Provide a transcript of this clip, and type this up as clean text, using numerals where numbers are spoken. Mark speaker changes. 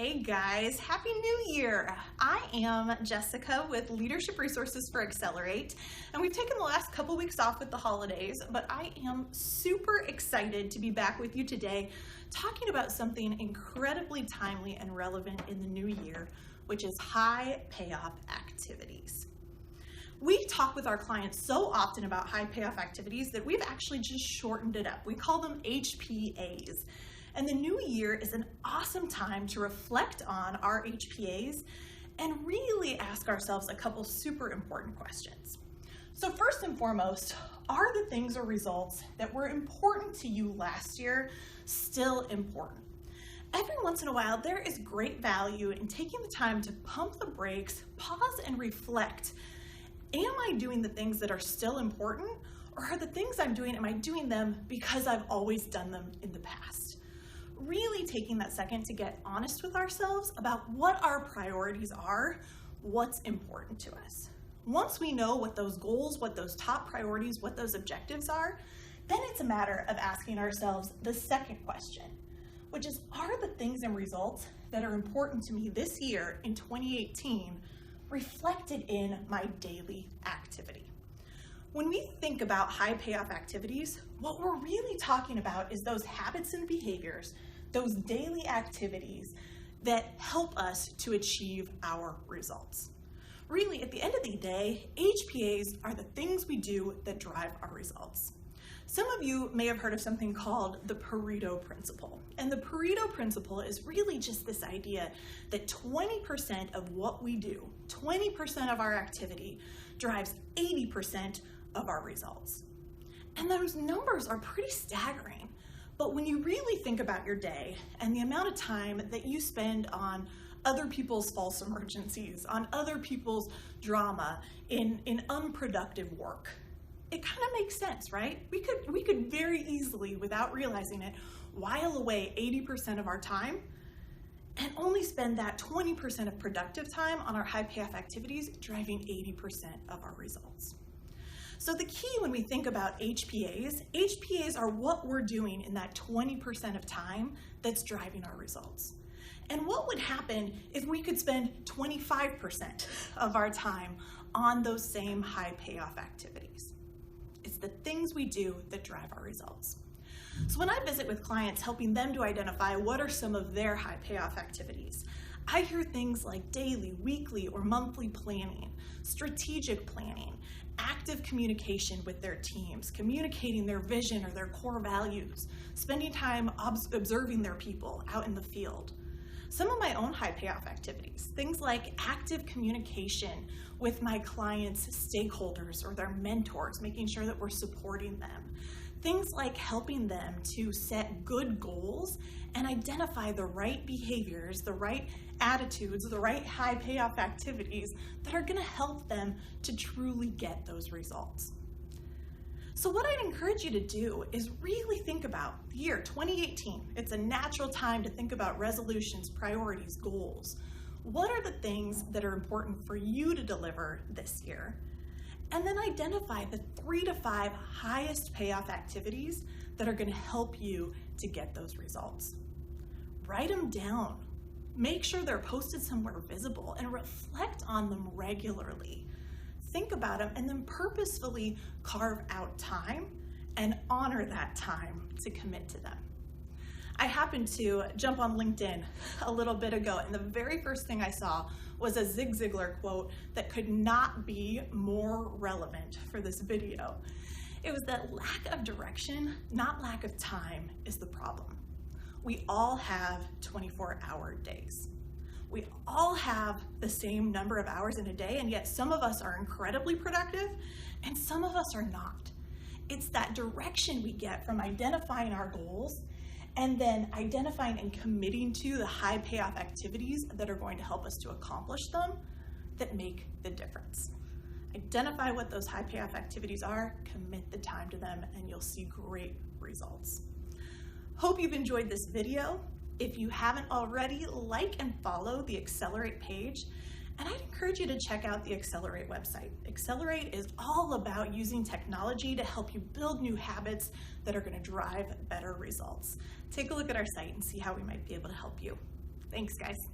Speaker 1: Hey guys, Happy New Year! I am Jessica with Leadership Resources for Accelerate, and we've taken the last couple weeks off with the holidays, but I am super excited to be back with you today talking about something incredibly timely and relevant in the new year, which is high payoff activities. We talk with our clients so often about high payoff activities that we've actually just shortened it up. We call them HPAs. And the new year is an awesome time to reflect on our HPAs and really ask ourselves a couple super important questions. So first and foremost, are the things or results that were important to you last year still important? Every once in a while, there is great value in taking the time to pump the brakes, pause and reflect. Am I doing the things that are still important, or are the things I'm doing, am I doing them because I've always done them in the past? Really taking that second to get honest with ourselves about what our priorities are, what's important to us. Once we know what those goals, what those top priorities, what those objectives are, then it's a matter of asking ourselves the second question, which is, are the things and results that are important to me this year in 2018 reflected in my daily activity? When we think about high payoff activities, what we're really talking about is those habits and behaviors, those daily activities that help us to achieve our results. Really, at the end of the day, HPAs are the things we do that drive our results. Some of you may have heard of something called the Pareto principle. And the Pareto principle is really just this idea that 20% of what we do, 20% of our activity, drives 80% of our results. And those numbers are pretty staggering. But when you really think about your day and the amount of time that you spend on other people's false emergencies, on other people's drama, in unproductive work, it kind of makes sense, right? We could very easily, without realizing it, while away 80% of our time and only spend that 20% of productive time on our high payoff activities, driving 80% of our results. So the key when we think about HPAs are what we're doing in that 20% of time that's driving our results. And what would happen if we could spend 25% of our time on those same high payoff activities? It's the things we do that drive our results. So when I visit with clients, helping them to identify what are some of their high payoff activities, I hear things like daily, weekly, or monthly planning, strategic planning, active communication with their teams, communicating their vision or their core values, spending time observing their people out in the field. Some of my own high payoff activities, things like active communication with my clients' stakeholders or their mentors, making sure that we're supporting them. Things like helping them to set good goals and identify the right behaviors, the right attitudes, the right high payoff activities that are going to help them to truly get those results. So what I'd encourage you to do is really think about the year 2018. It's a natural time to think about resolutions, priorities, goals. What are the things that are important for you to deliver this year? And then identify the 3 to 5 highest payoff activities that are going to help you to get those results. Write them down. Make sure they're posted somewhere visible and reflect on them regularly. Think about them and then purposefully carve out time and honor that time to commit to them. I happened to jump on LinkedIn a little bit ago, and the very first thing I saw was a Zig Ziglar quote that could not be more relevant for this video. It was that lack of direction, not lack of time, is the problem. We all have 24-hour days. We all have the same number of hours in a day, and yet some of us are incredibly productive and some of us are not. It's that direction we get from identifying our goals and then identifying and committing to the high payoff activities that are going to help us to accomplish them that make the difference. Identify what those high payoff activities are, commit the time to them, and you'll see great results. Hope you've enjoyed this video. If you haven't already, like and follow the Accelerate page, and I'd encourage you to check out the Accelerate website. Accelerate is all about using technology to help you build new habits that are going to drive better results. Take a look at our site and see how we might be able to help you. Thanks, guys.